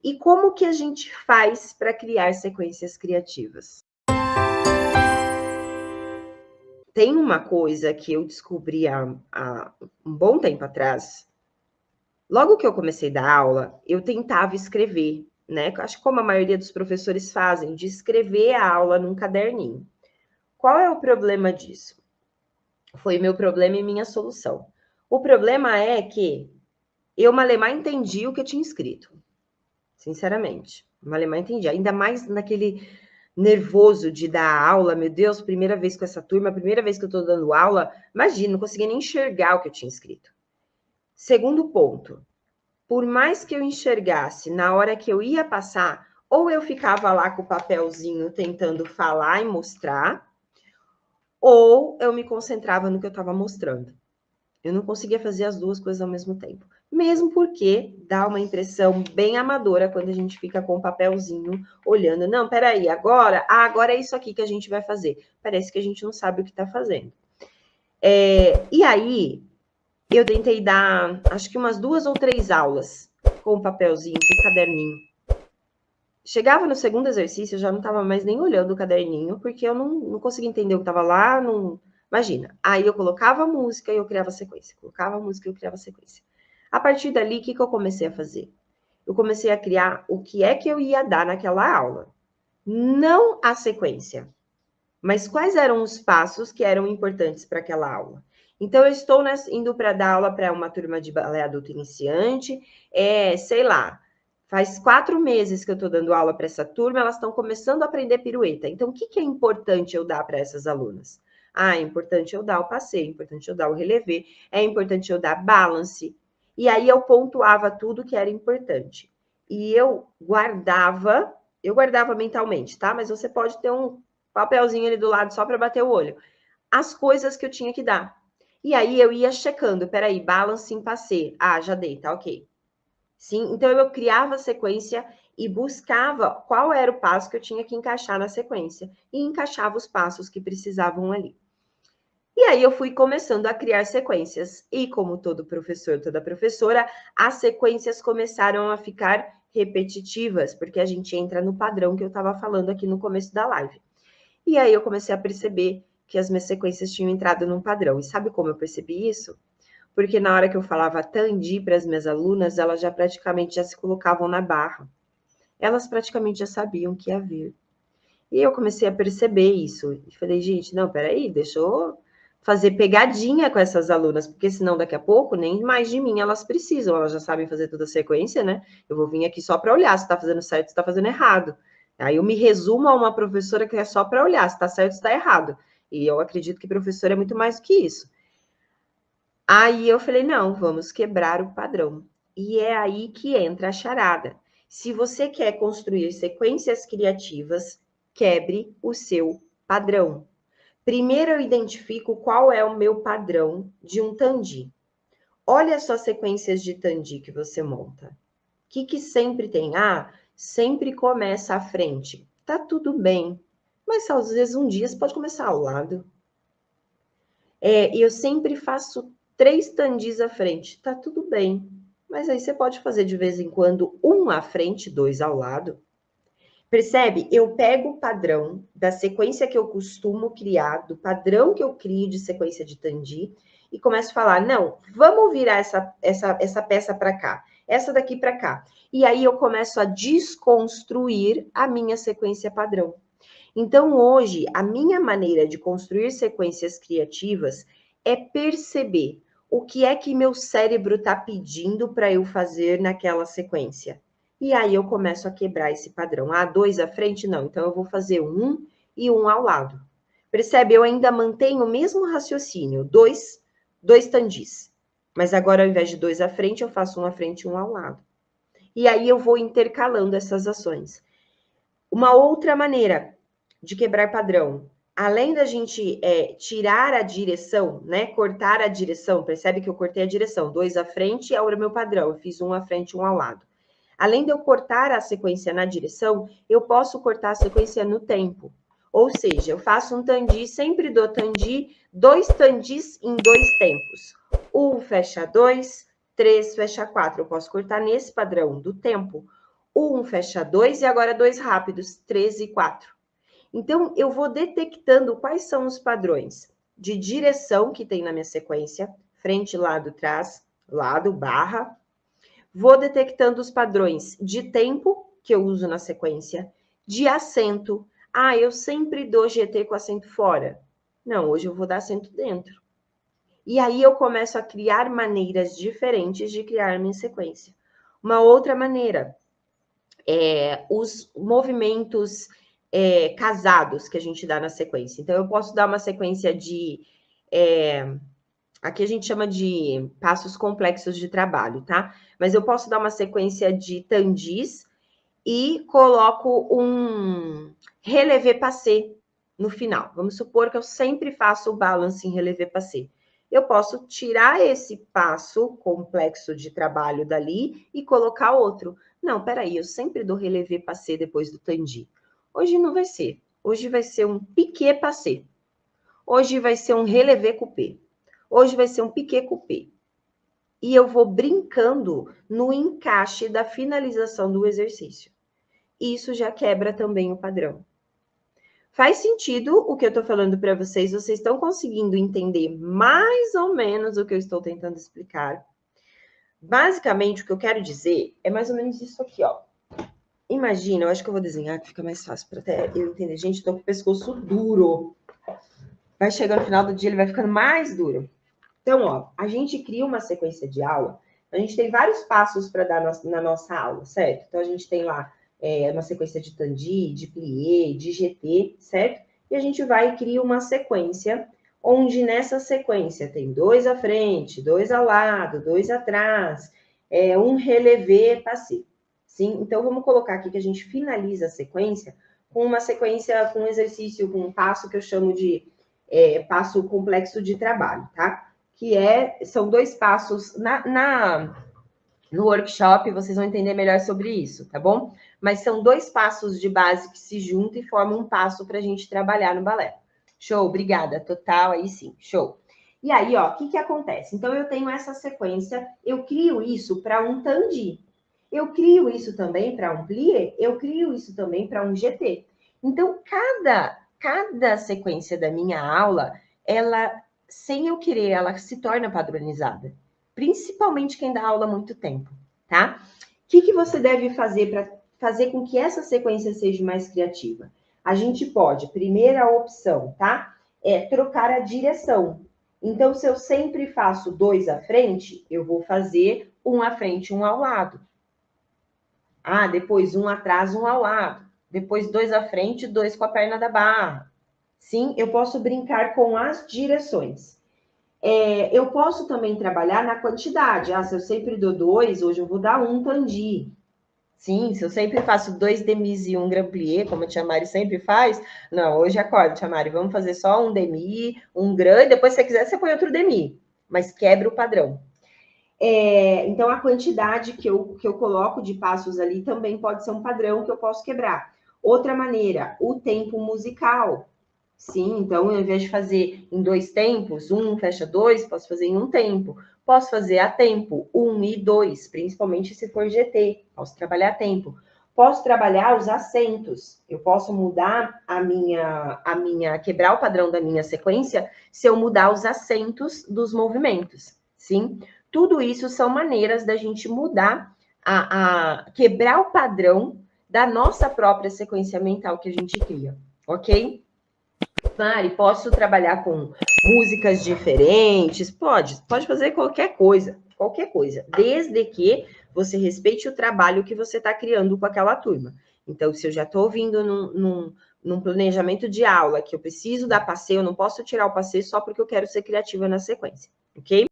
E como que a gente faz para criar sequências criativas? Tem uma coisa que eu descobri há um bom tempo atrás. Logo que eu comecei a dar aula, eu tentava escrever, né? Acho que como a maioria dos professores fazem, de escrever a aula num caderninho. Qual é o problema disso? Foi meu problema e minha solução. O problema é que eu malemar entendi o que eu tinha escrito. Sinceramente, malemar entendi. Ainda mais naquele nervoso de dar aula, meu Deus, primeira vez com essa turma, primeira vez que eu estou dando aula, imagina, não conseguia nem enxergar o que eu tinha escrito. Segundo ponto, por mais que eu enxergasse, na hora que eu ia passar, ou eu ficava lá com o papelzinho tentando falar e mostrar, ou eu me concentrava no que eu estava mostrando. Eu não conseguia fazer as duas coisas ao mesmo tempo. Mesmo porque dá uma impressão bem amadora quando a gente fica com o papelzinho olhando. Não, peraí, agora é isso aqui que a gente vai fazer. Parece que a gente não sabe o que está fazendo. E aí, eu tentei dar, acho que umas 2 ou 3 aulas com o papelzinho, com o caderninho. Chegava no segundo exercício, eu já não estava mais nem olhando o caderninho, porque eu não conseguia entender o que estava lá, não... Imagina, aí eu colocava a música e eu criava sequência. Colocava a música e eu criava sequência. A partir dali, o que eu comecei a fazer? Eu comecei a criar o que é que eu ia dar naquela aula. Não a sequência, mas quais eram os passos que eram importantes para aquela aula. Então, eu estou indo para dar aula para uma turma de balé adulto iniciante, sei lá, faz 4 meses que eu estou dando aula para essa turma, elas estão começando a aprender pirueta. Então, o que é importante eu dar para essas alunas? É importante eu dar o passeio, é importante eu dar o relevé, é importante eu dar balance. E aí eu pontuava tudo que era importante. E eu guardava mentalmente, tá? Mas você pode ter um papelzinho ali do lado só para bater o olho. As coisas que eu tinha que dar. E aí eu ia checando, peraí, balance em passei. Já dei, tá ok. Sim, então eu criava a sequência e buscava qual era o passo que eu tinha que encaixar na sequência. E encaixava os passos que precisavam ali. E aí eu fui começando a criar sequências. E como todo professor, toda professora, as sequências começaram a ficar repetitivas, porque a gente entra no padrão que eu estava falando aqui no começo da live. E aí eu comecei a perceber que as minhas sequências tinham entrado num padrão. E sabe como eu percebi isso? Porque na hora que eu falava Tandi para as minhas alunas, elas já praticamente já se colocavam na barra. Elas praticamente já sabiam que ia vir. E eu comecei a perceber isso. E falei, gente, não, peraí, deixa eu fazer pegadinha com essas alunas, porque senão daqui a pouco nem mais de mim elas precisam, elas já sabem fazer toda a sequência, né? Eu vou vir aqui só para olhar se está fazendo certo, se está fazendo errado. Aí eu me resumo a uma professora que é só para olhar se está certo, se está errado. E eu acredito que professor é muito mais do que isso. Aí eu falei, não, vamos quebrar o padrão. E é aí que entra a charada. Se você quer construir sequências criativas, quebre o seu padrão. Primeiro eu identifico qual é o meu padrão de um Tandi. Olha só as sequências de Tandi que você monta. O que sempre tem? Sempre começa à frente. Tá tudo bem, mas às vezes um dia você pode começar ao lado. E eu sempre faço 3 Tandis à frente. Tá tudo bem, mas aí você pode fazer de vez em quando 1 à frente, 2 ao lado. Percebe? Eu pego o padrão da sequência que eu costumo criar, do padrão que eu crio de sequência de Tandi, e começo a falar, não, vamos virar essa peça para cá, essa daqui para cá. E aí eu começo a desconstruir a minha sequência padrão. Então, hoje, a minha maneira de construir sequências criativas é perceber o que é que meu cérebro está pedindo para eu fazer naquela sequência. E aí eu começo a quebrar esse padrão. 2 à frente? Não. Então, eu vou fazer 1 e 1 ao lado. Percebe? Eu ainda mantenho o mesmo raciocínio. 2 Tandis. Mas agora, ao invés de 2 à frente, eu faço 1 à frente e 1 ao lado. E aí eu vou intercalando essas ações. Uma outra maneira de quebrar padrão, além da gente tirar a direção, né? Cortar a direção, percebe que eu cortei a direção, 2 à frente é o meu padrão, eu fiz 1 à frente e 1 ao lado. Além de eu cortar a sequência na direção, eu posso cortar a sequência no tempo. Ou seja, eu faço um Tandi, sempre dou Tandi, 2 Tandis em 2 tempos. 1 fecha 2, 3 fecha 4. Eu posso cortar nesse padrão do tempo. 1, fecha 2, e agora 2 rápidos, 3 e 4. Então, eu vou detectando quais são os padrões de direção que tem na minha sequência, frente, lado, trás, lado, barra. Vou detectando os padrões de tempo que eu uso na sequência, de acento. Ah, eu sempre dou GT com acento fora. Não, hoje eu vou dar acento dentro. E aí eu começo a criar maneiras diferentes de criar minha sequência. Uma outra maneira os movimentos casados que a gente dá na sequência. Então, eu posso dar uma sequência de... aqui a gente chama de passos complexos de trabalho, tá? Mas eu posso dar uma sequência de tandis e coloco um relevé passé no final. Vamos supor que eu sempre faço o balance em relevé passé. Eu posso tirar esse passo complexo de trabalho dali e colocar outro. Não, peraí, eu sempre dou relevé passé depois do tandi. Hoje não vai ser. Hoje vai ser um piqué passé. Hoje vai ser um relevé coupé. Hoje vai ser um piqué coupé. E eu vou brincando no encaixe da finalização do exercício. Isso já quebra também o padrão. Faz sentido o que eu estou falando para vocês? Vocês estão conseguindo entender mais ou menos o que eu estou tentando explicar? Basicamente, o que eu quero dizer é mais ou menos isso aqui, ó. Imagina, eu acho que eu vou desenhar, que fica mais fácil para até eu entender. Gente, estou com o pescoço duro. Vai chegar no final do dia, ele vai ficando mais duro. Então, ó, a gente cria uma sequência de aula. A gente tem vários passos para dar na nossa aula, certo? Então, a gente tem lá uma sequência de tandi, de plié, de GT, certo? E a gente vai e cria uma sequência, onde nessa sequência tem 2 à frente, 2 ao lado, 2 atrás, um relevé passé. Sim? Então, vamos colocar aqui que a gente finaliza a sequência com uma sequência, com um exercício, com um passo que eu chamo de passo complexo de trabalho, tá? Que são 2 passos no workshop, vocês vão entender melhor sobre isso, tá bom? Mas são 2 passos de base que se juntam e formam um passo para a gente trabalhar no balé. Show, obrigada, total, aí sim, show. E aí, ó, o que acontece? Então, eu tenho essa sequência, eu crio isso para um tandi. Eu crio isso também para um plié, eu crio isso também para um GT. Então, cada sequência da minha aula, ela, sem eu querer, ela se torna padronizada. Principalmente quem dá aula há muito tempo, tá? O que você deve fazer para fazer com que essa sequência seja mais criativa? A gente pode, primeira opção, tá? Trocar a direção. Então, se eu sempre faço 2 à frente, eu vou fazer 1 à frente, 1 ao lado. Ah, depois 1 atrás, 1 ao lado. Depois 2 à frente, 2 com a perna da barra. Sim, eu posso brincar com as direções. Eu posso também trabalhar na quantidade. Ah, se eu sempre dou 2, hoje eu vou dar 1 tandi. Sim, se eu sempre faço 2 demis e 1 grand plié, como a tia Mari sempre faz, não, hoje acorda, tia Mari, vamos fazer só 1 demi, 1 grand, e depois se você quiser, você põe outro demi, mas quebra o padrão. Então, a quantidade que eu coloco de passos ali também pode ser um padrão que eu posso quebrar. Outra maneira, o tempo musical. Sim, então, ao invés de fazer em 2 tempos, 1 fecha 2, posso fazer em 1 tempo. Posso fazer a tempo, 1 e 2, principalmente se for GT. Posso trabalhar a tempo. Posso trabalhar os acentos. Eu posso mudar quebrar o padrão da minha sequência se eu mudar os acentos dos movimentos. Sim? Tudo isso são maneiras da gente mudar, quebrar o padrão da nossa própria sequência mental que a gente cria, ok? Mari, posso trabalhar com músicas diferentes? Pode fazer qualquer coisa, desde que você respeite o trabalho que você está criando com aquela turma. Então, se eu já estou ouvindo num planejamento de aula que eu preciso dar passeio, eu não posso tirar o passeio só porque eu quero ser criativa na sequência, ok?